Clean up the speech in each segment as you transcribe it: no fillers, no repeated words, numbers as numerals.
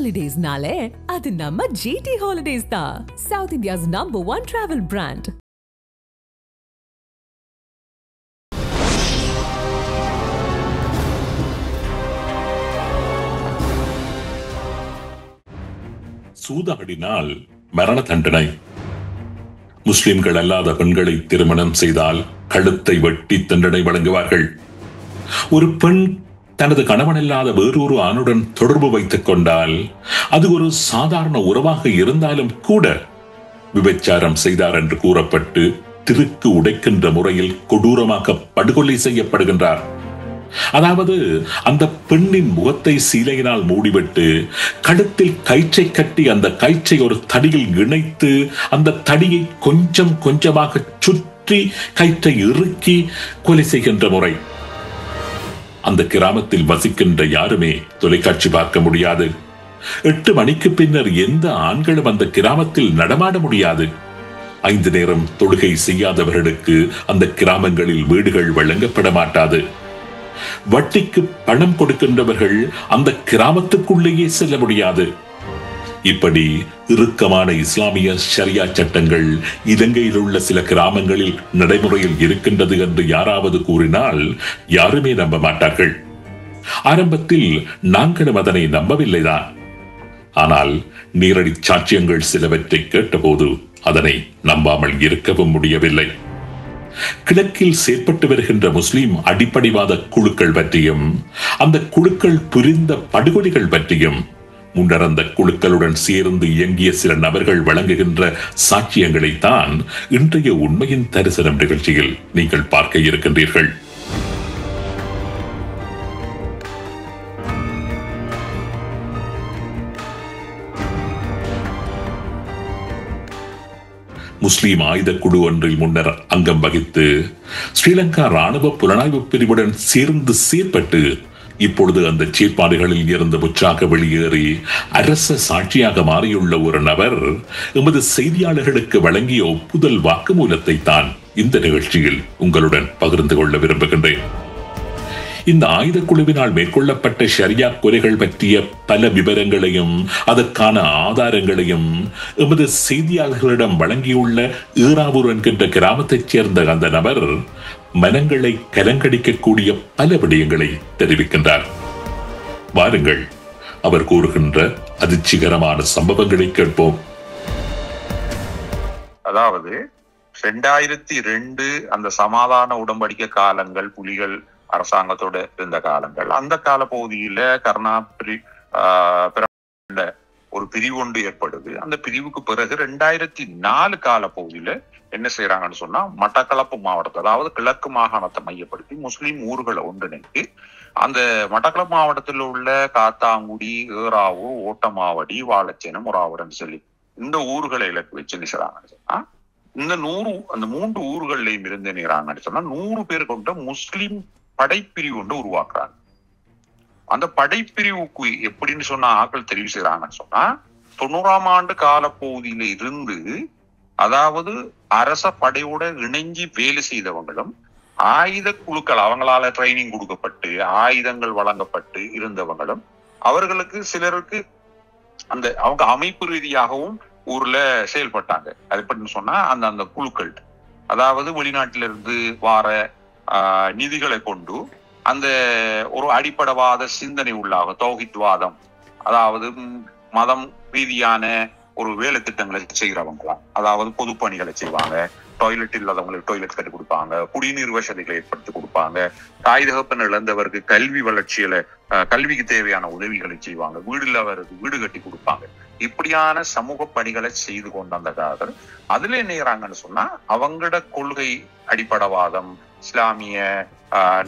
ஹாலிடேஸ்னாலே அது நம்ம GT ஹாலிடேஸ் தான். South India's #1 travel brand. சூதாடினால் மரண தண்டனை. முஸ்லிம்கள் அல்லாத பெண்களை திருமணம் செய்தால் கழுத்தை வெட்டி தண்டனை வழங்குவார்கள். ஒரு பெண் தனது கணவன் இல்லாத வேறொரு ஆணுடன் தொடர்பு வைத்துக் கொண்டால் அது ஒரு சாதாரண உறவாக இருந்தாலும் கூட விபச்சாரம் செய்தார் என்று கூறப்பட்டு திருக்கு உடைக்கின்ற முறையில் கொடூரமாக படுகொலை செய்யப்படுகின்றார். அதாவது அந்த பெண்ணின் முகத்தை சீலையினால் மூடிவிட்டு கழுத்தில் கயிற்றை கட்டி அந்த கயிற்றை ஒரு தடியில் இணைத்து அந்த தடியை கொஞ்சம் கொஞ்சமாக சுற்றி கயிற்றை இறுக்கி கொலை செய்கின்ற முறை. அந்த கிராமத்தில் வசிக்கின்ற யாருமே தொலைக்காட்சி பார்க்க முடியாது. 8 மணிக்கு பின்னர் எந்த ஆண்களும் அந்த கிராமத்தில் நடமாட முடியாது. 5 நேரம் தொழுகை செய்யாதவர்களுக்கு அந்த கிராமங்களில் வீடுகள் வழங்கப்பட மாட்டாது. வட்டிக்கு பணம் கொடுக்கின்றவர்கள் அந்த கிராமத்துக்குள்ளேயே செல்ல முடியாது. இப்படி இறுக்கமான இஸ்லாமிய ஷரியா சட்டங்கள் இலங்கையில் உள்ள சில கிராமங்களில் நடைமுறையில் இருக்கின்றது என்று யாராவது கூறினால் யாருமே நம்ப மாட்டார்கள். ஆரம்பத்தில் நாங்களும் அதனை நம்பவில்லைதான். ஆனால் நேரடி சாட்சியங்கள் சிலவற்றை கேட்டபோது அதனை நம்பாமல் இருக்கவும் முடியவில்லை. கிழக்கில் செயற்பட்டு வருகின்ற முஸ்லிம் அடிப்படைவாத குழுக்கள் பற்றியும் அந்த குழுக்கள் புரிந்த படுகொலைகள் பற்றியும் முன்னர் அந்த குழுக்களுடன் சேர்ந்து இயங்கிய சில நபர்கள் வழங்குகின்ற சாட்சியங்களைத்தான் இன்றைய உண்மையின் தரிசனம் நிகழ்ச்சியில் நீங்கள் பார்க்க இருக்கின்றீர்கள். முஸ்லிம் ஆயுத குழு ஒன்றில் முன்னர் அங்கம் வகித்து ஸ்ரீலங்கா ராணுவ புலனாய்வு பிரிவுடன் சேர்ந்து செயற்பட்டு இப்பொழுது அந்த செயற்பாடுகளில் இருந்து முற்றாக வெளியேறி அரச சாட்சியாக மாறியுள்ள ஒரு நபர் எமது செய்தியாளர்களுக்கு வழங்கிய ஒப்புதல் வாக்குமூலத்தை தான் இந்த நிகழ்ச்சியில் உங்களுடன் பகிர்ந்து கொள்ள விரும்புகின்றேன். இந்த ஆயுத குழுவினால் மேற்கொள்ளப்பட்ட ஷரியா கொலைகள் பற்றிய பல விவரங்களையும் அதற்கான ஆதாரங்களையும் எமது செய்தியாளர்களிடம் வழங்கியுள்ள ஈராவூர் என்கின்ற கிராமத்தைச் சேர்ந்த அந்த நபர் மனங்களை கலங்கடிக்கக்கூடிய பல விடயங்களை தெரிவிக்கின்றார். வாருங்கள் அவர் கூறுகின்ற அதிர்ச்சிகரமான சம்பவங்களை கேட்போம். அதாவது 2002 அந்த சமாதான உடன்படிக்கை காலங்கள், புலிகள் அரசாங்கத்தோட இருந்த காலங்கள், அந்த கால பகுதியில ஒரு பிரிவு ஒன்று ஏற்படுது. அந்த பிரிவுக்கு பிறகு 2004 கால பகுதியில என்ன செய்யறாங்கன்னு சொன்னா, மட்டக்களப்பு மாவட்டத்தை, அதாவது கிழக்கு மாகாணத்தை மையப்படுத்தி முஸ்லிம் ஊர்களை ஒன்றிணைத்து அந்த மட்டக்களப்பு மாவட்டத்தில் உள்ள காத்தாங்குடி, ஏறாவூர், ஓட்டமாவடி, வாழைச்சேனம், முறாவூர்னு சொல்லி இந்த ஊர்களை இலக்கு வச்சு என்ன செய்யறாங்கன்னு சொன்னா, இந்த 3 ஊர்களையும் இருந்து நிறாங்கன்னு சொன்னா 100 பேர் கொண்ட முஸ்லிம் படைப்பிரிவு ஒன்று உருவாக்குறாங்க. அந்த படைப்பிரிவுக்கு எப்படின்னு சொன்னா ஆக்கள் தெரிவு செய்யறாங்கன்னு சொன்னா, 90ஆம் ஆண்டு கால பகுதியில இருந்து, அதாவது அரச படையோட இணைஞ்சி வேலை செய்தவங்களும் ஆயுத குழுக்கள் அவங்களால ட்ரைனிங் கொடுக்கப்பட்டு ஆயுதங்கள் வழங்கப்பட்டு இருந்தவங்களும், அவர்களுக்கு சிலருக்கு அந்த அவங்க அமைப்பு ரீதியாகவும் ஊர்ல செயல்பட்டாங்க. அது எப்படின்னு சொன்னா, அந்த குழுக்கள் அதாவது வெளிநாட்டிலிருந்து வார நிதிகளை கொண்டு அந்த ஒரு அடிப்படைவாத சிந்தனை உள்ளாக தௌஹீத்வாதம், அதாவது மதம் ரீதியான ஒரு வேலை திட்டங்களை செய்கிறவங்களா, அதாவது பொதுப்பணிகளை செய்வாங்க, டாய்லெட் இல்லாதவங்களுக்கு டாய்லெட் கட்டி கொடுப்பாங்க, குடிநீர் வசதிகளை ஏற்படுத்தி கொடுப்பாங்க, தாய் தகப்பன் இழந்தவருக்கு கல்வி வளர்ச்சியில கல்விக்கு தேவையான உதவிகளை செய்வாங்க, வீடு இல்லாதவருக்கு வீடு கட்டி கொடுப்பாங்க. இப்படியான சமூக பணிகளை செய்து கொண்ட அந்த காலத்தில் அதுல என்னங்கிறாங்கன்னு சொன்னா, அவங்களோட கொள்கை அடிப்படைவாதம், இஸ்லாமிய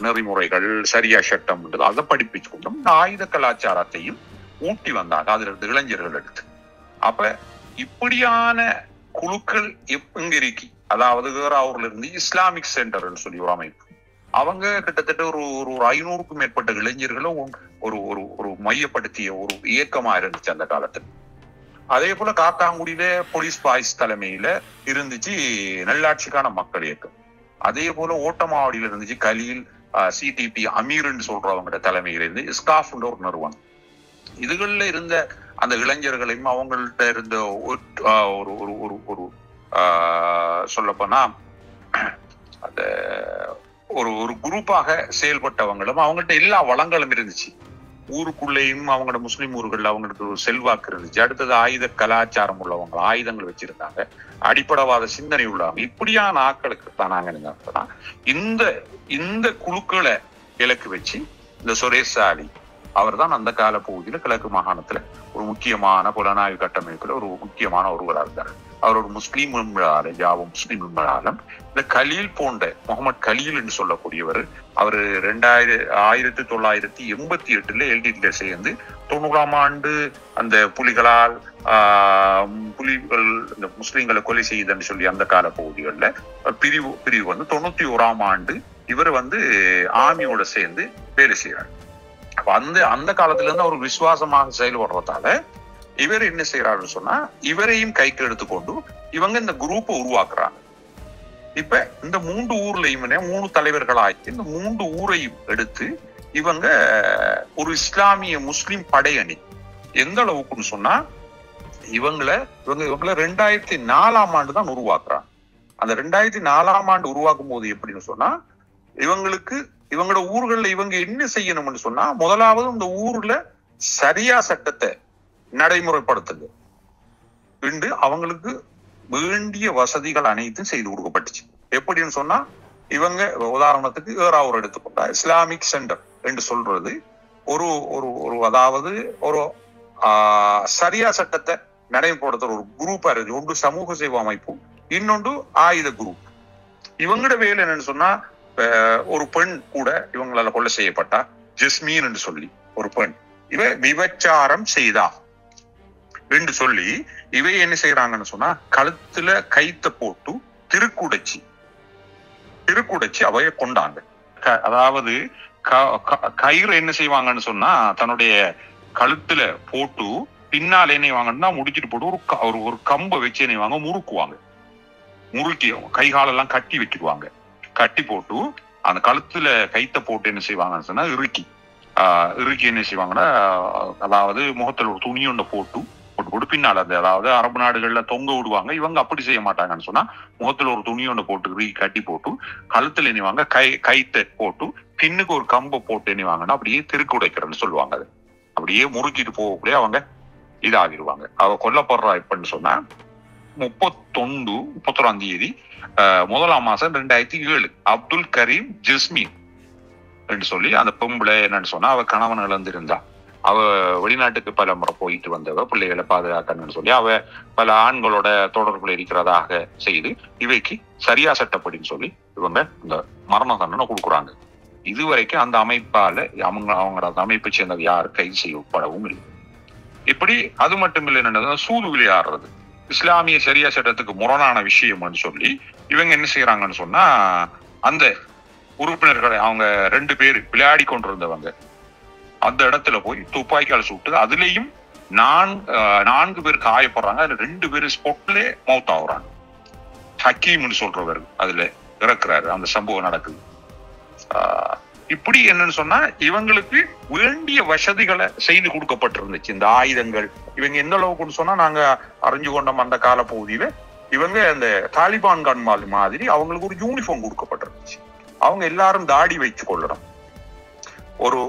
நெறிமுறைகள், சரியா சட்டம் அதை படிப்பிச்சு கொண்டும் இந்த ஆயுத கலாச்சாரத்தையும் ஊட்டி வந்தாங்க அதுல இருந்து இளைஞர்கள் எடுத்து. அப்ப இப்படியான குழுக்கள் எங்க இருக்கு, அதாவது ஏறாவூர்ல இருந்து இஸ்லாமிக் சென்டர்னு சொல்லி ஒரு அமைப்பு, அவங்க கிட்டத்தட்ட ஒரு 500க்கும் மேற்பட்ட இளைஞர்களும் ஒரு மையப்படுத்திய ஒரு இயக்கமா இருந்துச்சு அந்த காலத்துல. அதே போல காத்தாங்குடியில போலீஸ் பாய்ஸ் தலைமையில இருந்துச்சு நல்லாட்சிக்கான மக்கள் இயக்கம். அதே போல ஓட்டமாவடியில இருந்துச்சு கலீல், சிடிபி அமீர்ன்னு சொல்றவங்க தலைமையில இருந்து இஸ்காஃப்ன்ற ஒரு நிறுவனம். இதுகள்ல இருந்த அந்த இளைஞர்களையும் அவங்கள்ட்ட இருந்த ஒரு ஒரு ஒரு ஒரு சொல்லப்போனா அந்த ஒரு ஒரு குரூப்பாக செயல்பட்டவங்களும் அவங்கள்ட்ட எல்லா வளங்களும் இருந்துச்சு. ஊருக்குள்ளேயும் அவங்களோட முஸ்லிம் ஊர்கள் அவங்களுக்கு ஒரு செல்வாக்கு இருந்துச்சு. அடுத்தது ஆயுத கலாச்சாரம் உள்ளவங்க, ஆயுதங்கள் வச்சிருந்தாங்க, அடிப்படைவாத சிந்தனை உள்ளவங்க. இப்படியான ஆட்களுக்கு தான் நாங்க என்ன இந்த இந்த குழுக்களை இலக்கு வச்சு இந்த சுரேஷ் சாலி அவர் தான் அந்த கால பகுதியில கிழக்கு மாகாணத்துல ஒரு முக்கியமான புலனாய்வு கட்டமைப்புல ஒரு முக்கியமான ஒருவராக இருந்தார். அவர் ஒரு முஸ்லீம் ஜாவும் முஸ்லீம் ஆலம். இந்த கலீல் போன்ற முகமது கலீல் என்று சொல்லக்கூடியவர், அவர் 1988 எல்டிடில சேர்ந்து 90ஆம் ஆண்டு அந்த புலிகள் இந்த முஸ்லீம்களை கொலை செய்யுதுன்னு சொல்லி அந்த கால பகுதிகளில் பிரிவு வந்து 91ஆம் ஆண்டு இவர் வந்து ஆர்மியோட சேர்ந்து வேலை செய்யறாரு. அப்ப அந்த காலத்துல இருந்து அவர் விசுவாசமாக செயல்படுறதால இவர் என்ன செய்யறாருன்னு சொன்னா இவரையும் கைக்கு எடுத்துக்கொண்டு இவங்க இந்த குரூப்பை உருவாக்குறாங்க. இப்ப இந்த 3 ஊர்லயும் 3 தலைவர்களாக்கி இந்த 3 ஊரையும் எடுத்து இவங்க ஒரு இஸ்லாமிய முஸ்லிம் படையணி எந்த அளவுக்குன்னு சொன்னா இவங்களை 2004ஆம் ஆண்டு தான் உருவாக்குறாங்க. அந்த 2004ஆம் ஆண்டு உருவாக்கும் போது எப்படின்னு சொன்னா இவங்களோட ஊர்கள்ல இவங்க என்ன செய்யணும்னு சொன்னா முதலாவது இந்த ஊர்ல சரியா சட்டத்தை நடைமுறைப்படுத்துது என்று அவங்களுக்கு வேண்டிய வசதிகள் அனைத்தும் செய்து கொடுக்கப்பட்டுச்சு. எப்படின்னு சொன்னா இவங்க உதாரணத்துக்கு ஏறாவூர் எடுத்துக்கொண்டா இஸ்லாமிக் சென்டர் என்று சொல்றது ஒரு ஒரு அதாவது ஒரு சரியா சட்டத்தை நடைமுறைப்படுத்துற ஒரு குரூப்பா இருக்கு. ஒன்று சமூக சேவை அமைப்பு, இன்னொன்று ஆயுத குரூப். இவங்களோட வேலை என்னன்னு சொன்னா ஒரு பெண் கூட இவங்களால கொலை செய்யப்பட்டா ஜஸ்மீன் என்று சொல்லி ஒரு பெண் இவ விபச்சாரம் செய்தா என்று சொல்லி இவை என்ன செய்யறாங்கன்னு சொன்னா கழுத்துல கைத்த போட்டு திருக்குடைச்சி அவைய கொண்டாங்க. அதாவது கயிறு என்ன செய்வாங்கன்னு சொன்னா தன்னுடைய கழுத்துல போட்டு பின்னால் என்ன வாங்கன்னா முடிச்சிட்டு போட்டு ஒரு கம்பை வச்சு என்ன வாங்க முறுக்கி கைகாலெல்லாம் கட்டி வச்சிருவாங்க. கட்டி போட்டு அந்த கழுத்துல கைத்த போட்டு என்ன செய்வாங்கன்னு சொன்னா இறுக்கி என்ன செய்வாங்கன்னா அதாவது முகத்துல ஒரு துணி ஒண்ணு போட்டு பின்னால் அந்த அதாவது அரபு நாடுகள்ல தொங்க விடுவாங்க. இவங்க அப்படி செய்ய மாட்டாங்கன்னு சொன்னா முகத்துல ஒரு துணி ஒண்ணு போட்டு இறுக்கி கட்டி போட்டு கழுத்துல என்னவாங்க கைத்த போட்டு பின்னுக்கு ஒரு கம்பை போட்டு என்னவாங்கன்னா அப்படியே திருக்கு உடைக்கிறேன்னு சொல்லுவாங்க. அது அப்படியே முறுக்கிட்டு போகக்கூடிய அவங்க இதாகிடுவாங்க. அவ கொல்லப்படுறா எப்படின்னு சொன்னா 31ஆம் தேதி 1ஆம் மாசம் 2007 அப்துல் கரீம் ஜஸ்மீன் என்று சொல்லி அந்த பொம்பளை என்னன்னு சொன்னா அவ கணவன் இழந்திருந்தா. அவ வெளிநாட்டுக்கு பல முறை போயிட்டு வந்தவ, பிள்ளைகளை பாதுகாக்கணும்னு சொல்லி அவ பல ஆண்களோட தொடர்புல இருக்கிறதாக செய்து இவைக்கு சரியா சட்டப்படின்னு சொல்லி இவங்க இந்த மரண தண்டனை கொடுக்குறாங்க. இதுவரைக்கும் அந்த அமைப்பால அவங்களோட அமைப்பை சேர்ந்தது யாரு கைது செய்யப்படவும் இல்லை. இப்படி அது மட்டும் இல்லை, என்னன்னா சூது விளையாடுறது இஸ்லாமிய சரியா சட்டத்துக்கு முரணான விஷயம்னு சொல்லி இவங்க என்ன செய்யறாங்கன்னு சொன்னா அந்த உறுப்பினர்களை அவங்க 2 பேர் விளையாடி கொண்டிருந்தவங்க அந்த இடத்துல போய் துப்பாக்கியால் சுட்டு அதுலயும் 4 பேர் காயப்படுறாங்க. அதுல 2 பேர் ஸ்பாட்ல மௌத் ஆகுறாங்க. ஹக்கீம்னு சொல்றவர் அதுல இறக்குறாரு. அந்த சம்பவம் நடக்குது. இப்படி என்னன்னு சொன்னா இவங்களுக்கு வேண்டிய வசதிகளை செய்து கொடுக்கப்பட்டிருந்துச்சு. இந்த ஆயுதங்கள் இவங்க எந்த அளவுக்குன்னு சொன்னா நாங்க அறிஞ்சு கொண்டோம் அந்த கால பகுதியில இவங்க அந்த தாலிபான் கன்மால் மாதிரி அவங்களுக்கு ஒரு யூனிஃபார்ம் கொடுக்கப்பட்டிருந்துச்சு. அவங்க எல்லாரும் தாடி வச்சு கொள்ளணும். ஒரு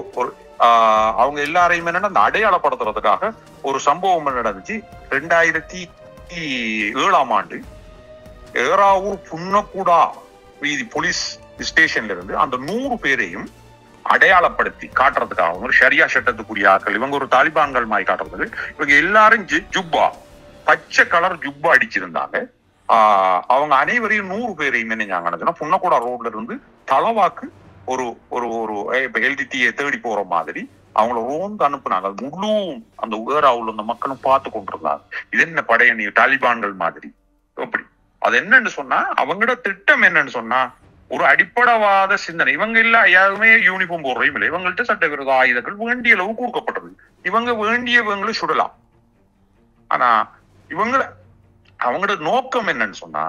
அவங்க எல்லாரையும் என்னன்னா அந்த அடையாளப்படுத்துறதுக்காக ஒரு சம்பவம் நடந்துச்சு. 2007ஆம் ஆண்டு ஏறாவூர் புன்னக்கூடா வீதி போலீஸ் ஸ்டேஷன்ல இருந்து அந்த 100 பேரையும் அடையாளப்படுத்தி காட்டுறதுக்காக ஒரு ஷரியா சட்டத்துக்குரிய ஆட்கள் இவங்க ஒரு தாலிபான்கள் மாதிரி காட்டுறதுக்கு இவங்க எல்லாரும் ஜுப்பா பச்சை கலர் ஜுப்பா அடிச்சிருந்தாங்க. அவங்க அனைவரையும் 100 பேரையும் நினைஞ்சாங்கன்னா புன்னக்கூடா ரோட்ல இருந்து தலவாக்கு ஒரு ஒரு ஒரு எல்டிடியை தேடி போற மாதிரி அவங்கள ரோந்து அனுப்புனாங்க. முழு அந்த உயராவுள்ள அந்த மக்களும் பார்த்து கொண்டிருந்தாங்க. இது என்ன படையணி தாலிபான்கள் மாதிரி. அப்படி அது என்னன்னு சொன்னா அவங்களோட திட்டம் என்னன்னு சொன்னா ஒரு அடிப்படைவாத சிந்தனை. இவங்க எல்லாம் யாருமே யூனிஃபார்ம் போடுறையும் இல்லை. இவங்கள்ட்ட சட்டவிரோத ஆயுதங்கள் வேண்டிய அளவு கொடுக்கப்பட்டது. இவங்க வேண்டியவங்களை சுடலாம். ஆனா அவங்களோட நோக்கம் என்னன்னு சொன்னா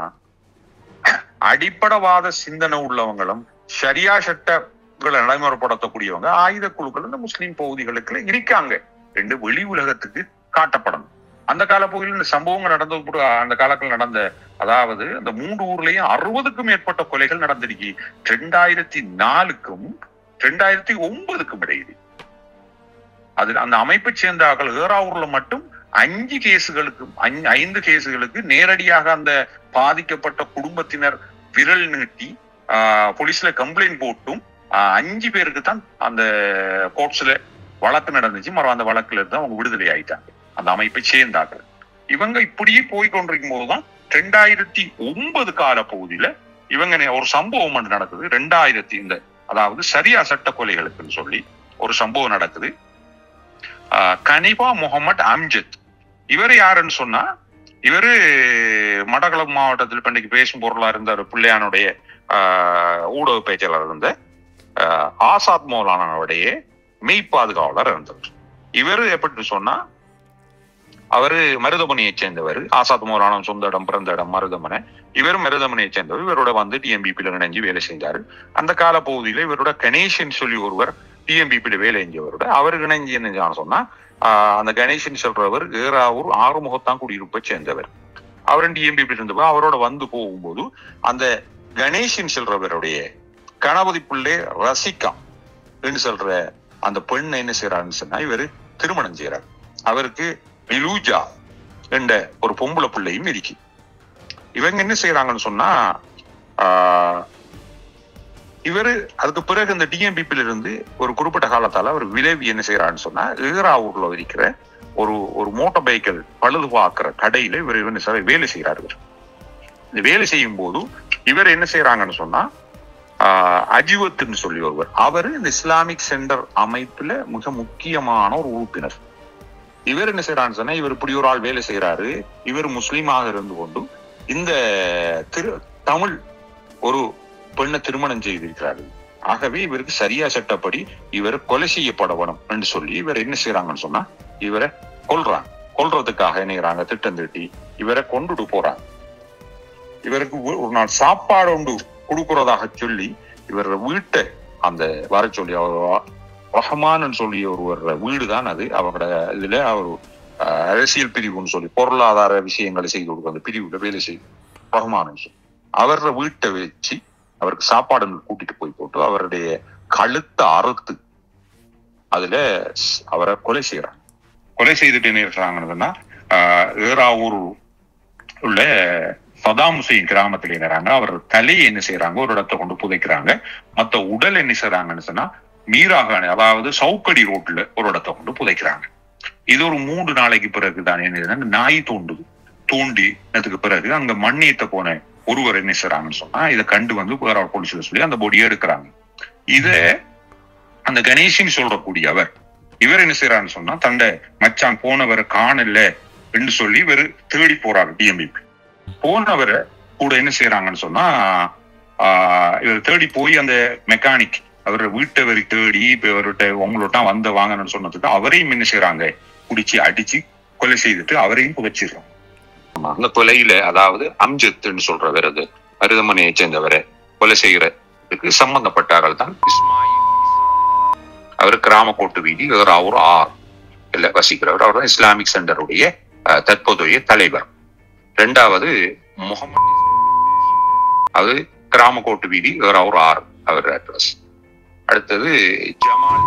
அடிப்படைவாத சிந்தனை உள்ளவங்களும் ஷரியா சட்டங்களை நடைமுறைப்படுத்தக்கூடியவங்க ஆயுத குழுக்கள் இந்த முஸ்லீம் பகுதிகளுக்குள்ள இருக்காங்க என்று வெளி உலகத்துக்கு காட்டப்படணும். அந்த காலப்பகுதியில் இந்த சம்பவங்கள் நடந்த அந்த காலத்தில் நடந்த, அதாவது அந்த 3 ஊர்லயும் 60க்கும் மேற்பட்ட கொலைகள் நடந்திருக்கு 2004க்கும் 2009க்கும் இடையில. அதில் அந்த அமைப்பை சேர்ந்தார்கள் ஏறாவூர்ல மட்டும் 5 கேசுகளுக்கு நேரடியாக அந்த பாதிக்கப்பட்ட குடும்பத்தினர் விரல் நீட்டி போலீஸ்ல கம்ப்ளைண்ட் போட்டும் 5 பேருக்கு தான் அந்த கோர்ட்ஸ்ல வழக்கு நடந்துச்சு. மறுபடியும் அந்த வழக்குல இருந்து அவங்க விடுதலை ஆயிட்டாங்க, அந்த அமைப்பை சேர்ந்தார்கள். இவங்க இப்படியே போய்கொண்டிருக்கும் போதுதான் 2009 கால பகுதியில இவங்க ஒரு சம்பவம் ஒன்று நடக்குது. 2000 அதாவது சரியா சட்ட கொலைகளுக்குன்னு சொல்லி ஒரு சம்பவம் நடக்குது. கனிபா முகமது அம்ஜத் இவர் யாருன்னு சொன்னா, இவரு மட்டக்களப்பு மாவட்டத்தில் இப்ப இன்னைக்கு பேசும் பொருளா இருந்த ஒரு பிள்ளையானுடைய ஊடக பேச்சாளர் இருந்த ஆசாத் மௌலானாவுடைய மெய்ப்பாதுகாவலர் இருந்தவர். இவரு எப்படி சொன்னா, அவரு மருதமனையை சேர்ந்தவர். ஆசாத் மௌலானா சொந்த இடம் பிறந்த இடம் மருதமனை. இவரும் மருதமனையை சேர்ந்தவர். இவரோட வந்து டிஎம்பிபியில இணைஞ்சு வேலை செஞ்சாரு. அந்த கால பகுதியில இவரோட கணேசன் சொல்லி ஒருவர் டிஎம்பிபியில வேலை செஞ்சவரோட அவருக்கு இணைஞ்சு என்ன சொன்னா, அந்த கணேசன் சொல்றவர் ஏறாவூர் ஆறுமுகத்தான் குடியிருப்பை சேர்ந்தவர். அவரும் டிஎம்பிபி இருந்தவர். அவரோட வந்து போகும்போது அந்த கணேசன் சொல்றவருடைய கணபதி பிள்ளை ரசிகா என்று சொல்ற அந்த பெண் என்ன செய்யறாருன்னு சொன்னா, இவரு திருமணம் செய்யறாரு. அவருக்கு மிலூஜா என்ற ஒரு பொம்பளை பிள்ளையும் இருக்கு. இவங்க என்ன செய்யறாங்கன்னு சொன்னா, இவரு அதுக்கு பிறகு இந்த டிஎம்பிபில இருந்து ஒரு குறிப்பிட்ட காலத்தால அவர் விளைவி என்ன செய்யறாருன்னு சொன்னா, ஏறாவூர்ல இருக்கிற ஒரு மோட்டார் பைக்கிள் பழுது பார்க்கிற கடையில இவர் வேலை செய்யறாரு. இந்த வேலை செய்யும் போது இவர் என்ன செய்யறாங்கன்னு சொன்னா, அஜிவத்துன்னு சொல்லி ஒருவர், அவரு இந்த இஸ்லாமிக் சென்டர் அமைப்புல மிக முக்கியமான ஒரு உறுப்பினர். இவர் என்ன செய்யறான்னு சொன்னா, இவர் இப்படி ஒரு ஆள் வேலை செய்யறாரு. இவர் முஸ்லீமாக இருந்து கொண்டு இந்த தமிழ் ஒரு பெண்ணை திருமணம் செய்திருக்கிறாரு. ஆகவே இவருக்கு சரியா சட்டப்படி இவர் கொலை செய்யப்பட வேணும் என்று சொல்லி இவர் என்ன செய்யறாங்கன்னு சொன்னா, இவரை கொல்றதுக்காக என்னங்கிறாங்க திட்டம் தீட்டி இவரை கொண்டுட்டு போறாங்க. இவருக்கு ஒரு நாள் சாப்பாடு ஒன்று கொடுக்கறதாக சொல்லி இவர் வீட்டை அந்த வர சொல்லி, ரஹ்மான் சொல்லி ஒருவர் வீடு தான் அது. அவரோட இதுல அவர் அரசியல் பிரிவுன்னு சொல்லி பொருளாதார விஷயங்களை செய்து கொடுக்க அந்த பிரிவுல வேலை செய்யும் ரஹ்மான் சொல்லி அவரோட வீட்டை வச்சு அவருக்கு சாப்பாடு கூட்டிட்டு போய் போட்டு அவருடைய கழுத்தை அறுத்து அதுல அவரை கொலை செய்யறாங்க. கொலை செய்துட்டு என்ன இருக்கிறாங்கன்னா, ஏறாவூர் உள்ள சதாம் ஹுசைன் கிராமத்துல என்னறாங்க, அவர் தலையை என்ன செய்யறாங்க ஒரு இடத்தை கொண்டு புதைக்கிறாங்க. மத்த உடல் என்ன செய்யறாங்கன்னு சொன்னா மீராகானி, அதாவது சவுக்கடி ரோட்ல ஒரு இடத்தை கொண்டு புதைக்கிறாங்க. இது ஒரு 3 நாளைக்கு பிறகுதான் என்ன நாய் தோண்டினதுக்கு பிறகு அங்க மண்ணேத்த போன ஒருவர் என்ன செய்யறாங்கன்னு சொன்னா, இதை கண்டு வந்து போலீஸ்ல சொல்லி அந்த பொடியை எடுக்கிறாங்க. இத அந்த கணேசன் சொல்றக்கூடிய இவர் என்ன செய்யறாருன்னு சொன்னா, தண்டை மச்சான் போனவரை காணல என்று சொல்லி இவர் தேடி போறாரு. டிஎம்பிபி போனவரை கூட என்ன செய்யறாங்கன்னு சொன்னா, இவர் தேடி போய் அந்த மெக்கானிக் அவரை வீட்டை வரி தேடி இப்ப இவர்கிட்ட உங்களோட வந்த வாங்கன்னு சொன்னதுக்கு அவரையும் என்ன செய்யறாங்க குடிச்சு அடிச்சு கொலை செய்துட்டு அவரையும் புதைச்சிடுறாங்க. அந்த கொலையில அதாவது அம்ஜத்ன்னு சொல்றவர், அது மருதமனையை சேர்ந்தவரை கொலை செய்யறதுக்கு சம்பந்தப்பட்டார்கள் தான் இஸ்மாயில். அவர் கிராமக்கோட்டு வீதி ஏறாவூர் 6 வசிக்கிறவர். அவர் தான் இஸ்லாமிக் சென்டருடைய தற்போதைய தலைவர். 2வது முகமது, அது கிராமக்கோட்டு வீதி ஏறாவூர் 6 அவர் அட்ரஸ். அடுத்தது ஜமால்,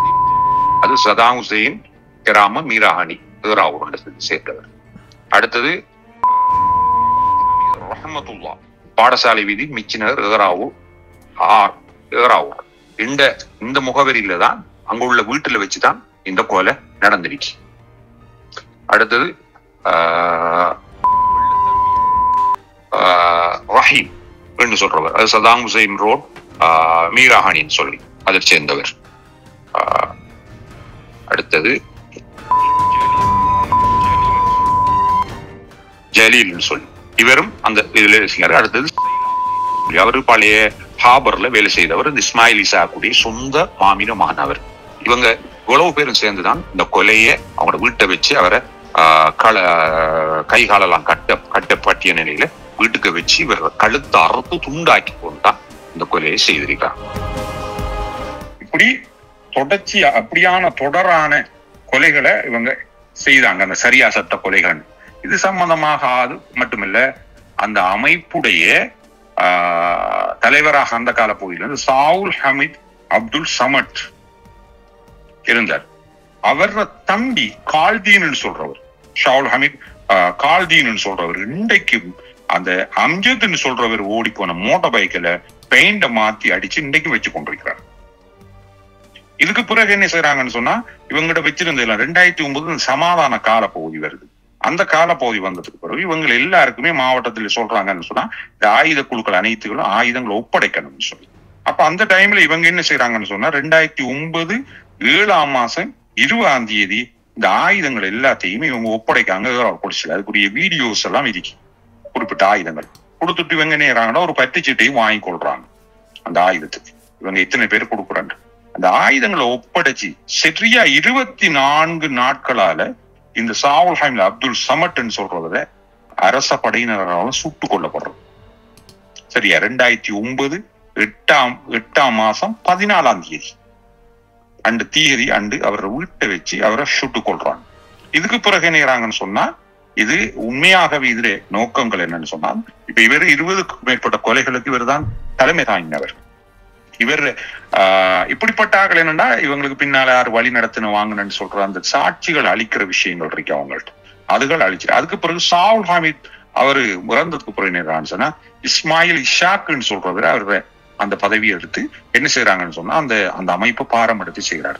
அது சதாம் ஹுசைன் கிராம மீராஹானி ஏறாவூர் சேர்ந்தவர். அடுத்தது ரஹமத்துல்லா, பாடசாலை வீதி மிச்சினர் ஏறாவூர் 6 ஏறாவூர். இந்த முகவரியில தான் அங்க உள்ள வீட்டுல வச்சுதான் இந்த கொலை நடந்துருச்சு. அடுத்தது ரஹீம் என்று சொல்றவர், அது சதாம் ஹுசைன் ரோட் மீராஹானின்னு சொல்லி அதை சேர்ந்தவர். அடுத்தது ஜலீல் சொல்லி இவரும் அந்த இதுல செய்யாரு. அடுத்தது அவரு பழைய ஹாபர்ல வேலை செய்தவர், இந்த இஸ்மாயில் இசா கூடிய சொந்த மாமினமானவர். இவங்க இவ்வளவு பேரும் சேர்ந்துதான் இந்த கொலையை அவங்களோட வீட்டை வச்சு அவரை கை காலெல்லாம் கட்டப்பட்டிய நிலையில வீட்டுக்கு வச்சு இவர் கழுத்தை அறுத்து துண்டாக்கி கொண்டுதான் இந்த கொலையை செய்திருக்காங்க. இப்படி அப்படியான தொடரான கொலைகளை இவங்க செய்தாங்க அந்த சரியா சட்ட கொலைகள். இது சம்பந்தமாக அது மட்டுமில்ல, அந்த அமைப்புடைய தலைவராக அந்த கால பகுதியில் சாவுல் ஹமீத் அப்துல் சமட் இருந்தார். அவர தம்பி கால்தீன் சொல்றவர், ஷாவுல் ஹமீத் கால்தீன் சொல்றவர், இன்றைக்கு அந்த அம்ஜத்ன்னு சொல்றவர் ஓடி போன மோட்டார் பைக்கில பெயிண்ட மாத்தி அடிச்சு இன்றைக்கு வச்சு கொண்டிருக்கிறார். இதுக்கு பிறகு என்ன செய்யறாங்கன்னு சொன்னா, இவங்ககிட்ட வச்சிருந்ததுல 2009 சமாதான கால பகுதி வருது. அந்த கால பகுதி வந்ததுக்கு பிறகு இவங்க எல்லாருக்குமே மாவட்டத்தில் சொல்றாங்கன்னு சொன்னா, இந்த ஆயுத குழுக்கள் அனைத்துகளும் ஆயுதங்களை ஒப்படைக்கணும்னு சொல்லி. அப்ப அந்த டைம்ல இவங்க என்ன செய்யறாங்கன்னு சொன்னா, 2009 7ஆம் மாசம் 20ஆம் தேதி இந்த ஆயுதங்கள் எல்லாத்தையுமே இவங்க ஒப்படைக்காங்க. அதுக்குரிய வீடியோஸ் எல்லாம் இருக்கு. குறிப்பிட்ட ஆயுதங்கள் கொடுத்துட்டு இவங்க என்ன செய்யறாங்கன்னா, ஒரு பத்திச்சீட்டையும் வாங்கி கொள்றாங்க அந்த ஆயுதத்துக்கு. இவங்க இத்தனை பேர் கொடுக்குறாங்க. அந்த ஆயுதங்களை ஒப்படைச்சு சரியா 24 நாட்களால இந்த சாவுல் ஹமீத் அப்துல் சமட்ன்னு சொல்றத அரச படையினரால் சுட்டுக் கொல்லப்படுறது. சரியா 2009 8ஆம் மாசம் 14ஆம் தேதி அண்டு தீயதி அண்டு அவரை வீட்டை வச்சு அவரை சுட்டுக் கொள்றாங்க. இதுக்கு பிறகு என்ன சொன்னா, இது உண்மையாகவே இதுல நோக்கங்கள் என்னன்னு சொன்னா, இப்ப இவர் 20க்கும் மேற்பட்ட கொலைகளுக்கு இவர் தான் தலைமை தாங்கினவர். இவர் இப்படிப்பட்ட ஆக்கள் என்னன்னா, இவங்களுக்கு பின்னால யார் வழி நடத்தின வாங்கினு சொல்ற அந்த சாட்சிகள் அழிக்கிற விஷயங்கள் இருக்கு அவங்கள்ட்ட, அதுகள் அழிச்சு. அதுக்கு பிறகு சாவுல் ஹமீத் அவரு இறந்ததுக்கு பிறகு என்ன சொன்னா, இஸ்மாயில் இஷாக்குன்னு சொல்றவர் அவரு அந்த பதவியை எடுத்து என்ன செய்யறாங்கன்னு சொன்னா, அந்த அமைப்பை பாரம் எடுத்து செய்யறாரு.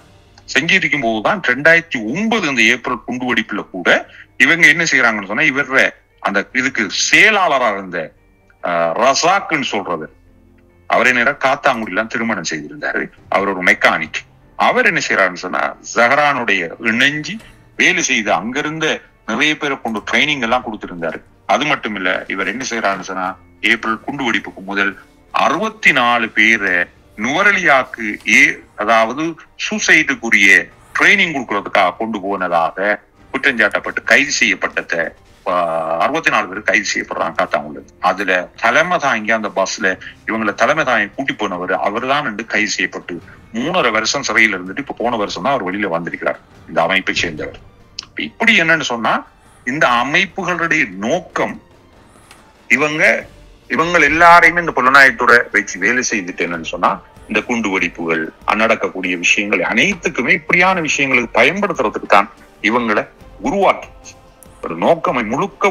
செஞ்சிருக்கும் போதுதான் 2009 இந்த ஏப்ரல் குண்டுவெடிப்புல கூட இவங்க என்ன செய்யறாங்கன்னு சொன்னா, இவர அந்த இதுக்கு செயலாளராக இருந்த ரசாக்குன்னு சொல்றது, அவரை நேரம் காத்தாங்குடியெல்லாம் திருமணம் செய்திருந்தாரு. அவர் ஒரு மெக்கானிக். அவர் என்ன செய்யறாருன்னு சொன்னா, ஜஹரானுடைய இணைஞ்சி வேலை செய்து அங்கிருந்த நிறைய பேரை கொண்டு ட்ரைனிங் எல்லாம் கொடுத்திருந்தாரு. அது மட்டும் இல்ல, இவர் என்ன செய்யறாருன்னு சொன்னா, ஏப்ரல் குண்டுவெடிப்புக்கு முதல் 64 பேரை நுவரலியாக்கு அதாவது சூசைடுக்குரிய ட்ரைனிங் கொடுக்கறதுக்காக கொண்டு போனதாக குற்றஞ்சாட்டப்பட்டு கைது செய்யப்பட்டத 64 பேர் கைது செய்யப்படுறாங்க காத்தாங்குள்ள. அதுல தலைமை தாங்கி அந்த பஸ்ல இவங்களை தலைமை தாங்கி கூட்டி போனவர் அவர் தான் கைது செய்யப்பட்டு 3.5 வருஷம் சிறையில் இருந்துட்டு இப்ப போன வருஷம் தான் அவர் வெளியில வந்திருக்கிறார், இந்த அமைப்பை சேர்ந்தவர். இப்படி என்னன்னு சொன்னா, இந்த அமைப்புகளுடைய நோக்கம் இவங்க எல்லாரையுமே இந்த புலனாய்வுத்துறை வச்சு வேலை செய்துட்டு என்னன்னு சொன்னா, இந்த குண்டு வெடிப்புகள் நடக்கக்கூடிய விஷயங்கள் அனைத்துக்குமே இப்படியான விஷயங்களுக்கு பயன்படுத்துறதுக்கு தான் இவங்களை உருவாக்கி ஒரு நோக்கம். முழுக்க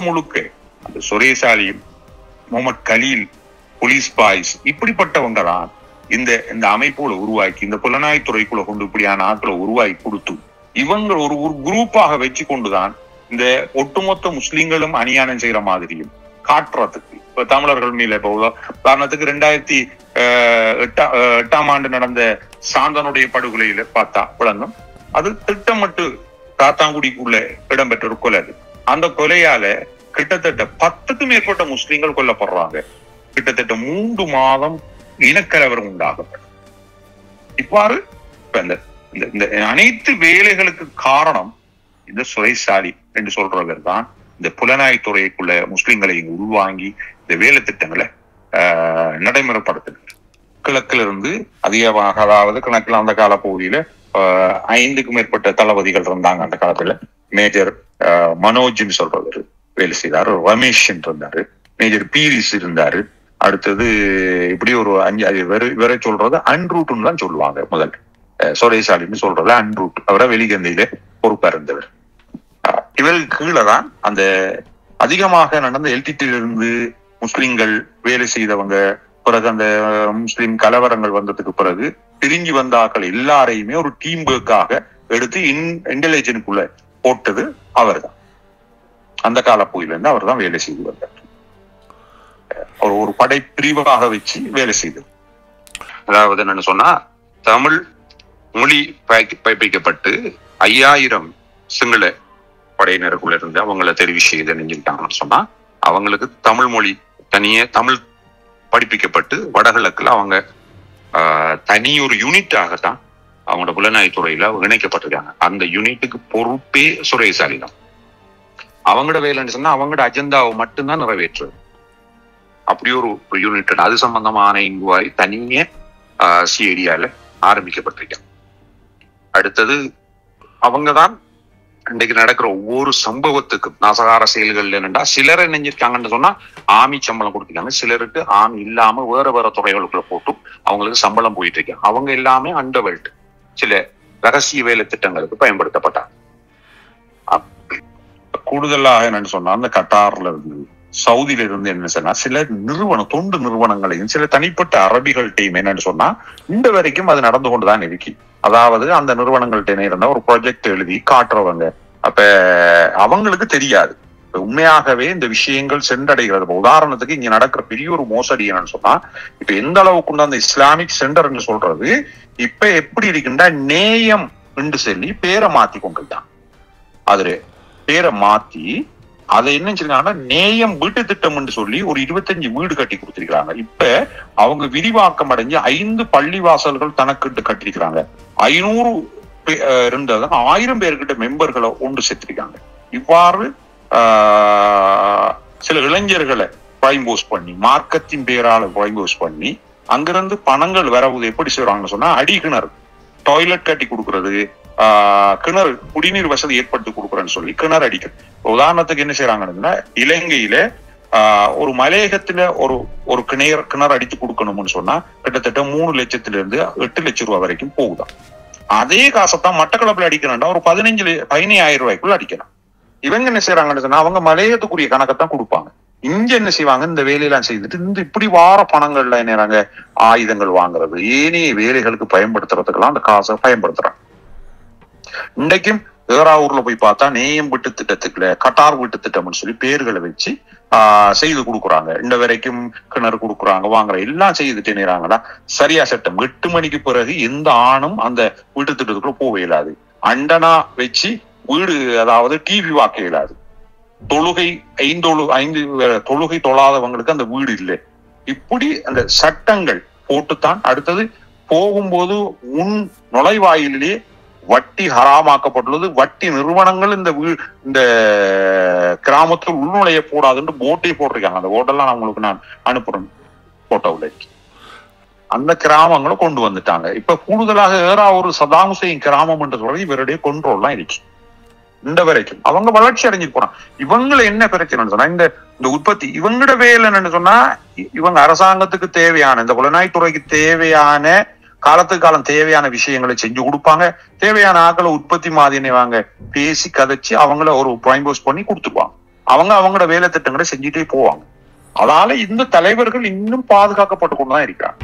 அந்த சுரேசாலியும் முகமது கலீல், போலீஸ் பாய்ஸ் இப்படிப்பட்டவங்க தான் இந்த அமைப்புகளை உருவாக்கி இந்த புலனாய்வுத்துறைக்குள்ள கொண்டு இப்படியான ஆட்களை உருவாக்கி கொடுத்து இவங்க ஒரு குரூப்பாக வச்சு கொண்டுதான் இந்த ஒட்டுமொத்த முஸ்லிம்களும் அநியாயம் செய்யற மாதிரியும் காட்டுறதுக்கு. இப்ப தமிழர்கள் மேல இப்ப உதாரணத்துக்கு 2008ஆம் ஆண்டு நடந்த சாந்தனுடைய படுகொலையில பார்த்தா விளங்கும். அது திட்டமிட்டு காத்தாங்குடிக்குள்ள இடம்பெற்ற ஒரு கொலை. அந்த கொலையால கிட்டத்தட்ட 10க்கும் மேற்பட்ட முஸ்லிம்கள் கொல்லப்படுறாங்க. கிட்டத்தட்ட 3 மாதம் இனக்கலவரம் உண்டாகப்படும். இவ்வாறு இந்த அனைத்து வேலைகளுக்கு காரணம் இந்த சுரைசாலி என்று சொல்றவர் தான் இந்த புலனாய்வுத்துறைக்குள்ள முஸ்லிம்களை உள்வாங்கி இந்த வேலை திட்டங்களை நடைமுறைப்படுத்துகிறார். கிழக்குல இருந்து அதிகமாக, அதாவது கிழக்குல அந்த கால பகுதியில 5க்கும் மேற்பட்ட தளபதிகள் இருந்தாங்க அந்த காலத்துல. மேஜர் மனோஜ்னு சொல்றவர் வேலை செய்தாரு, ரமேஷ் இருந்தாரு, மேஜர் பீரிஸ் இருந்தாரு. அடுத்தது இப்படி ஒரு 5 இவரை சொல்றது அன்ரூட்னு தான் சொல்லுவாங்க. முதல் சுரேசாலின்னு சொல்றது அன்ரூட், அவரை வெளிகந்தையில பொறுப்பா இருந்தவர். இவருக்கு கீழே தான் அந்த அதிகமாக நடந்த எல்டிடியிலிருந்து முஸ்லிம்கள் வேலை செய்தவங்க, பிறகு அந்த முஸ்லிம் கலவரங்கள் வந்ததுக்கு பிறகு பிரிஞ்சு வந்த ஆக்கள் எல்லாரையுமே ஒரு டீம் ஒர்க்காக எடுத்து இன்டெலிஜென்ட்குள்ள போட்டது அவர் தான். அந்த கால பகுதியிலிருந்து அவர் தான் வேலை செய்து வந்தார். ஒரு படை பிரிவாக வச்சு வேலை செய்தது. அதாவது என்னன்னு சொன்னா, தமிழ் மொழி பயிற்பிக்கப்பட்டு 5000 சிங்கள படையினருக்குள்ள இருந்து அவங்கள தெரிவு செய்து நினைஞ்சிருக்காங்கன்னு சொன்னா, அவங்களுக்கு தமிழ் மொழி தனியே தமிழ் படிப்பிக்கப்பட்டு வடகிழக்குல அவங்க தனி ஒரு யூனிட்டாகத்தான் அவங்களோட புலனாய்வுத்துறையில இணைக்கப்பட்டிருக்காங்க. அந்த யூனிட்டுக்கு பொறுப்பே சுரேசாலி தான். அவங்களோட வேலைன்னு சொன்னா அவங்களோட அஜெண்டாவை மட்டும்தான் நிறைவேற்றுறது. அப்படி ஒரு யூனிட் அது சம்பந்தமான இங்குவாரி தனியே சிஐடியால ஆரம்பிக்கப்பட்டிருக்காங்க. அடுத்தது அவங்கதான் இன்றைக்கு நடக்கிற ஒவ்வொரு சம்பவத்துக்கும் நாசகார செயல்கள் என்னண்டா சிலர் நினைஞ்சிருக்காங்கன்னு சொன்னா ஆமி சம்பளம் கொடுத்துருக்காங்க, சிலருக்கு ஆமி இல்லாம வேற வேற துறைகளுக்குள்ள போட்டும் அவங்களுக்கு சம்பளம் போயிட்டு இருக்காங்க. அவங்க எல்லாமே அண்டர்வெல்ட் சில ரகசிய வேலை திட்டங்களுக்கு பயன்படுத்தப்பட்டாங்க. கூடுதலாக என்னன்னு சொன்னா அந்த கட்டார்ல இருந்து சவுதியில இருந்து என்ன சொன்னா சில தொண்டு நிறுவனங்களையும் சில தனிப்பட்ட அரபிகள்கிட்டையும் என்னன்னு சொன்னா இந்த வரைக்கும் அது நடந்து கொண்டுதான் இருக்கு. அதாவது அந்த நிறுவனங்கள்ட்ட இருந்தா ஒரு ப்ராஜெக்ட் எழுதி காட்டுறவங்க அப்ப அவங்களுக்கு தெரியாது உண்மையாகவே இந்த விஷயங்கள் சென்றடைகிறது. உதாரணத்துக்கு இங்க நடக்கிற பெரிய ஒரு மோசடி என்னன்னு சொன்னா இப்ப எந்த அளவுக்கு அந்த இஸ்லாமிக் சென்டர்ன்னு சொல்றது இப்ப எப்படி இருக்குன்னா நேயம் என்று சொல்லி பேரை மாத்தி கொண்டுதான் அதுல பேரை மாத்தி அதை என்ன செஞ்சிருக்காங்கன்னா நேயம் வீட்டு திட்டம் என்று சொல்லி ஒரு 25 வீடு கட்டி கொடுத்திருக்காங்க. இப்ப அவங்க விரிவாக்கம் அடைஞ்சு 5 பள்ளிவாசல்கள் தனக்கிட்டு கட்டிருக்கிறாங்க. 500 இருந்தது 1000 பேர்கிட்ட மெம்பர்களை ஒன்று சேர்த்திருக்காங்க. இவ்வாறு சில இளைஞர்களை பிரைம்போஸ் பண்ணி மார்க்கத்தின் பேரால பிரைம்போஸ் பண்ணி அங்கிருந்து பணங்கள் வரவுது எப்படி செய்வாங்கன்னு சொன்னா அடி கிணறு டாய்லெட் கட்டி கொடுக்கறது, கிணறு குடிநீர் வசதி ஏற்படுத்தி கொடுக்குறேன்னு சொல்லி கிணறு அடிக்கிறது. உதாரணத்துக்கு என்ன செய்யறாங்கன்னா இலங்கையில ஒரு மலையகத்துல ஒரு கிணறு அடித்து கொடுக்கணும்னு சொன்னா கிட்டத்தட்ட 3 லட்சத்துல இருந்து 8 லட்சம் ரூபாய் வரைக்கும் போகுதான். அதே காசத்தான் மட்டக்களப்புல அடிக்கணும்னா ஒரு 15,000 ரூபாய்க்குள்ள அடிக்கணும். இவங்க என்ன செய்யறாங்கன்னு சொன்னா அவங்க மலையகத்துக்குரிய கணக்கத்தான் கொடுப்பாங்க. இங்க என்ன செய்வாங்க இந்த வேலையெல்லாம் செய்துட்டு இந்த இப்படி வார பணங்கள்ல என்னறாங்க ஆயுதங்கள் வாங்குறது ஏனைய வேலைகளுக்கு பயன்படுத்துறதுக்கெல்லாம் அந்த காசை பயன்படுத்துறாங்க. இன்றைக்கும் ஏறாவூர்ல போய் பார்த்தா நேயம் வீட்டு திட்டத்துக்குள்ள கட்டார் வீட்டு திட்டம்னு சொல்லி பேர்களை வச்சு செய்து கொடுக்குறாங்க. இந்த வரைக்கும் கிணறு கொடுக்குறாங்க வாங்குற எல்லாம் செய்துட்டு நேராங்களா சரியா சட்டம் 8 மணிக்கு பிறகு எந்த ஆணும் அந்த வீட்டு திட்டத்துக்குள்ள போக இயலாது. அண்டனா வச்சு வீடு அதாவது டிவி வாக்க இயலாது. தொழுகை 5 தொழுகை தொழாதவங்களுக்கு அந்த வீடு இல்லை. இப்படி அந்த சட்டங்கள் போட்டுத்தான் அடுத்தது போகும்போது நுழைவாயிலே வட்டி ஹராமாக்கப்பட்டுள்ளது. வட்டி நிறுவனங்கள் இந்த கிராமத்தில் உள்நுழைய கூடாதுன்னு போட்டை போட்டிருக்காங்க. அந்த போட்டெல்லாம் நான் அனுப்புறேன் போட்டோவில். அந்த கிராமங்களை கொண்டு வந்துட்டாங்க. இப்ப கூடுதலாக ஒரு சதாம் ஹுசைன் கிராமம் என்று சொல்றது இவருடைய கொண்ட்ரோல்லாம் இருக்கு. இந்த வரைக்கும் அவங்க வளர்ச்சி அடைஞ்சிட்டு போறாங்க. இவங்களை என்ன பிரச்சனைன்னு சொன்னா இந்த உற்பத்தி இவங்களோட வேலை என்னன்னு சொன்னா இவங்க அரசாங்கத்துக்கு தேவையான இந்த புலனாய்த்துறைக்கு தேவையான காலத்துக்கு காலம் தேவையான விஷயங்களை செஞ்சு கொடுப்பாங்க. தேவையான ஆக்களை உற்பத்தி மாதிரி வாங்க பேசி கதைச்சு அவங்கள ஒரு பிரைம்போஸ் பண்ணி கொடுத்துருவாங்க. அவங்களோட வேலை திட்டங்களை செஞ்சுட்டே போவாங்க. அதனால இந்த தலைவர்கள் இன்னும் பாதுகாக்கப்பட்டு கொண்டுதான் இருக்கிறாங்க.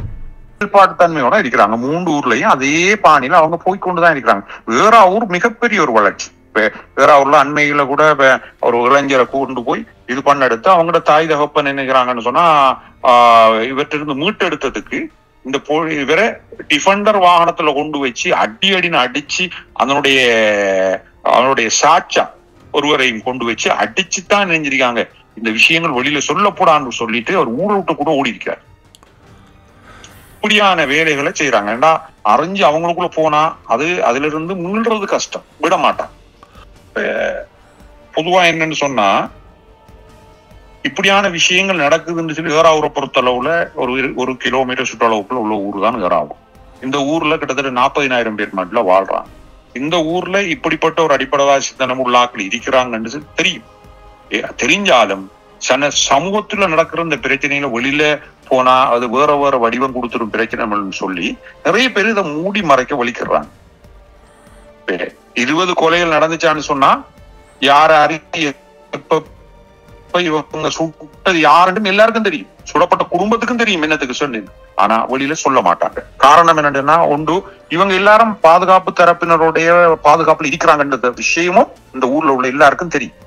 செயல்பாட்டுத்தன்மையோட இருக்கிறாங்க. 3 ஊர்லயும் அதே பாணியில அவங்க போய்கொண்டுதான் இருக்கிறாங்க. ஏறாவூர் மிகப்பெரிய ஒரு வளர்ச்சி. வேறாவூர்ல அண்மையில கூட ஒரு இளைஞரை கொண்டு போய் இது பண்ண எடுத்து அவங்களோட தாய் தகப்பன் நினைக்கிறாங்கன்னு சொன்னா இவற்றிலிருந்து மீட்டெடுத்ததுக்கு இந்த இவரை டிஃபெண்டர் வாகனத்துல கொண்டு வச்சு அடின்னு அடிச்சு அவனுடைய சாட்சா ஒருவரையும் கொண்டு வச்சு அடிச்சுதான் நினைஞ்சிருக்காங்க. இந்த விஷயங்கள் வெளியில சொல்லப்படான்னு சொல்லிட்டு அவர் ஊரை விட்டு கூட ஓடி இருக்காரு. இப்படியான வேலைகளை செய்யறாங்க. ஏன்னா அறிஞ்சு அவங்களுக்குள்ள போனா அதுல இருந்து மீள்றது கஷ்டம், விட மாட்டான். பொதுவா என்னன்னு சொன்னா இப்படியான விஷயங்கள் நடக்குதுன்னு சொல்லி ஏறாவூரை பொறுத்தளவுல ஒரு கிலோமீட்டர் சுற்றளவுக்குள்ள உள்ள ஊர் தான் ஏறாவூர். இந்த ஊர்ல கிட்டத்தட்ட 40,000 பேர் மட்டும் வாழ்றாங்க. இந்த ஊர்ல இப்படிப்பட்ட ஒரு அடிப்படைவாத சிந்தனம் உள்ளாக்கள் இருக்கிறாங்கன்னு தெரியும். தெரிஞ்சாலும் சமூகத்துல நடக்கிற இந்த பிரச்சனையில வெளியில போனா அது வேற வடிவம் கொடுத்துரும் பிரச்சனைன்னு சொல்லி நிறைய பேர் இதை மூடி மறைக்க வலிக்கிறாங்க. 20 கொலைகள் நடந்துச்சான்னு சொன்னா யாரு இவங்க சுட்டது யாருன்னு எல்லாருக்கும் தெரியும். சுடப்பட்ட குடும்பத்துக்கும் தெரியும் என்னத்துக்கு சொன்னேன். ஆனா வெளியில சொல்ல மாட்டாங்க. காரணம் என்னன்னா ஒன்று இவங்க எல்லாரும் பாதுகாப்பு தரப்பினருடைய பாதுகாப்புல இருக்கிறாங்கன்ற விஷயமும் இந்த ஊர்ல உள்ள எல்லாருக்கும் தெரியும்.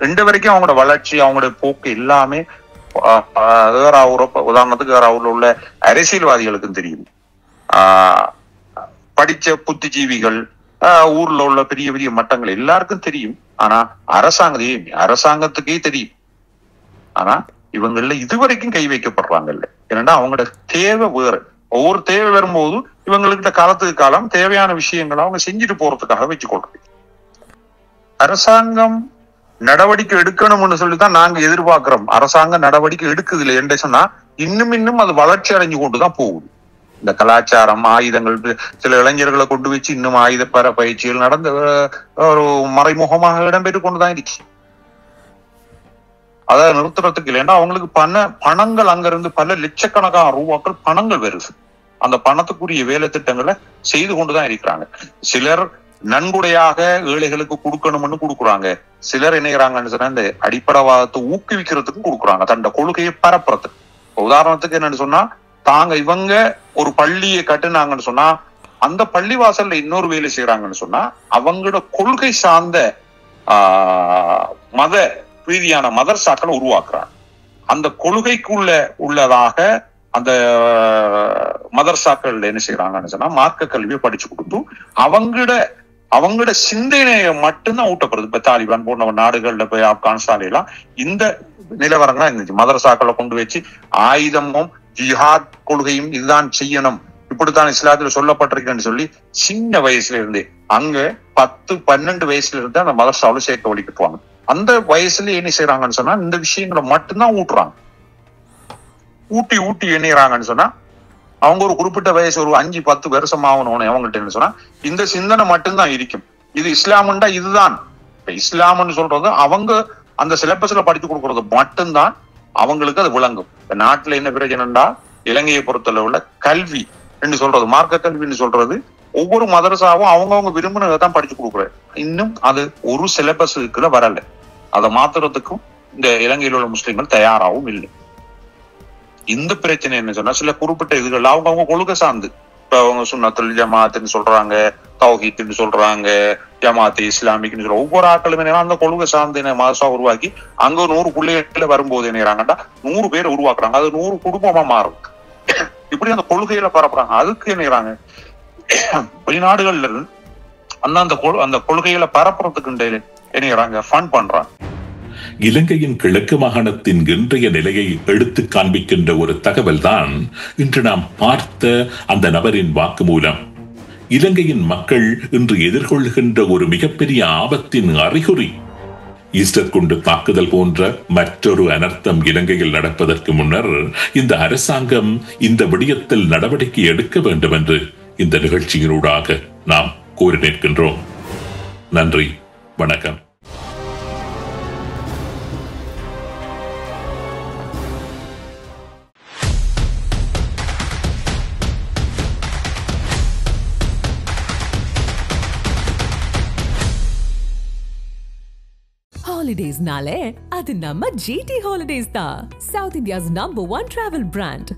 2 வரைக்கும் அவங்களோட வளர்ச்சி அவங்களோட போக்கு எல்லாமே உதாரணத்துக்கு ஏறாவூர்ல உள்ள அரசியல்வாதிகளுக்கும் தெரியும். படிச்ச புத்திஜீவிகள் ஊர்ல உள்ள பெரிய பெரிய மட்டங்கள் எல்லாருக்கும் தெரியும். ஆனா அரசாங்கத்துக்கே தெரியும். ஆனா இவங்கள இதுவரைக்கும் கை வைக்கப்படுறாங்கல்ல. ஏன்னா அவங்களோட தேவை வேற. ஒவ்வொரு தேவை வரும்போது இவங்களுக்கு காலத்துக்கு காலம் தேவையான விஷயங்களை அவங்க செஞ்சுட்டு போறதுக்காக வச்சுக்கொள்றது. அரசாங்கம் நடவடிக்கை எடுக்கணும்னு சொல்லிதான் நாங்க எதிர்பார்க்கிறோம். அரசாங்கம் நடவடிக்கை எடுக்குது இல்லை என்று சொன்னா இன்னும் அது வளர்ச்சி அடைஞ்சு கொண்டுதான் போகுது. இந்த கலாச்சாரம் ஆயுதங்கள் சில இளைஞர்களை கொண்டு வச்சு இன்னும் ஆயுத பயிற்சிகள் நடந்த ஒரு மறைமுகமாக இடம்பெற்று கொண்டுதான் இருக்கு. அதை நிறுத்துறதுக்கு இல்லைன்னா அவங்களுக்கு பணங்கள் அங்கிருந்து பல லட்சக்கணக்கான ரூபாக்கள் பணங்கள் வருது. அந்த பணத்துக்குரிய வேலை திட்டங்களை செய்து கொண்டுதான் இருக்கிறாங்க. சிலர் நன்கொடையாக ஏழைகளுக்கு கொடுக்கணும்னு கொடுக்குறாங்க. சிலர் என்னங்கிறாங்கன்னு சொன்னா இந்த அடிப்படைவாதத்தை ஊக்குவிக்கிறதுக்கும் கொடுக்குறாங்க, தன்னோட கொள்கையை பரப்புறதுக்கு. உதாரணத்துக்கு என்னன்னு சொன்னா, இவங்க ஒரு பள்ளியை கட்டுனாங்கன்னு சொன்னா அந்த பள்ளி வாசல்ல இன்னொரு வேலை செய்யறாங்கன்னு சொன்னா அவங்களோட கொள்கை சார்ந்த மத ரீதியான மதர்சாக்களை உருவாக்குறாங்க. அந்த கொள்கைக்குள்ள உள்ளதாக அந்த மதர்சாக்கள் என்ன செய்யறாங்கன்னு சொன்னா மார்க்க கல்வியை படிச்சு கொடுத்து அவங்களோட சிந்தனையை மட்டும்தான் ஊட்டப்படுது. இப்ப தாலிபான் போன்ற நாடுகள்ல போய் ஆப்கானிஸ்தான் எல்லாம் இந்த நிலவரங்களா இருந்துச்சு. மதரசாக்களை கொண்டு வச்சு ஆயுதமும் ஜிஹாத் கொள்கையும் இதுதான் செய்யணும், இப்படித்தான் இஸ்லாத்துல சொல்லப்பட்டிருக்குன்னு சொல்லி சின்ன வயசுல இருந்து அங்க 10-12 வயசுல இருந்து அந்த மதரசாவில சேர்க்க வலிக்கிட்டுவாங்க. அந்த வயசுல என்ன செய்யறாங்கன்னு சொன்னா இந்த விஷயங்களை மட்டும்தான் ஊட்டுறாங்க. ஊட்டி எண்ணிறாங்கன்னு சொன்னா அவங்க ஒரு குறிப்பிட்ட வயசு ஒரு 5-10 வருஷம் ஆகணும்னு அவங்கள்ட்ட என்ன சொன்னா இந்த சிந்தனை மட்டும்தான் இருக்கும். இது இஸ்லாம்டா இதுதான். இப்ப இஸ்லாம்னு சொல்றது அவங்க அந்த சிலபஸ்ல படித்து கொடுக்கறது மட்டும்தான் அவங்களுக்கு அது விளங்கும். இப்ப நாட்டுல என்ன பிரச்சனைடா, இலங்கையை பொறுத்தளவுல கல்வி என்று சொல்றது, மார்க்க கல்வின்னு சொல்றது ஒவ்வொரு மதரசாவும் அவங்கவுங்க விரும்பினதான் படிச்சு கொடுக்குறாரு. இன்னும் அது ஒரு சிலபஸுக்குள்ள வரல. அதை மாத்துறதுக்கும் இந்த இலங்கையில் உள்ள முஸ்லிம்கள் தயாராகவும் இல்லை. இந்த பிரச்சனை என்ன சொன்னா சில குறிப்பிட்ட இதுகள் அவங்க கொள்கை சார்ந்து, இப்ப அவங்க சுன்னத்துல் ஜமாத்துன்னு சொல்றாங்க, தௌஹீத்னு சொல்றாங்க, ஜமாத் இஸ்லாமிக்னு சொல்ற ஒவ்வொரு ஆட்களுமே அந்த கொள்கை சார்ந்த மதரசா உருவாக்கி அங்க 100 பிள்ளைகள வரும்போது என்னறாங்கடா 100 பேர் உருவாக்குறாங்க. அது 100 குடும்பமா மாறும். இப்படி அந்த கொள்கையில பரப்புறாங்க. அதுக்கு என்னறாங்க வெளிநாடுகள்ல அந்த கொள்கைகளை பரப்புறதுக்கு என்னறாங்க ஃபண்ட் பண்றாங்க. இலங்கையின் கிழக்கு மாகாணத்தின் இன்றைய நிலையை எடுத்து காண்பிக்கின்ற ஒரு தகவல் தான் இன்று நாம் பார்த்த அந்த நபரின் வாக்குமூலம். இலங்கையின் மக்கள் இன்று எதிர்கொள்கின்ற ஒரு மிகப்பெரிய ஆபத்தின் அறிகுறி ஈஸ்டர் குண்டு தாக்குதல் போன்ற மற்றொரு அனர்த்தம் இலங்கையில் நடப்பதற்கு முன்னர் இந்த அரசாங்கம் இந்த விடயத்தில் நடவடிக்கை எடுக்க வேண்டும் என்று இந்த நிகழ்ச்சியினூடாக நாம் கோரி நிற்கின்றோம். நன்றி, வணக்கம். Holidays nale adu namma GT Holidays da, South India's #1 travel brand.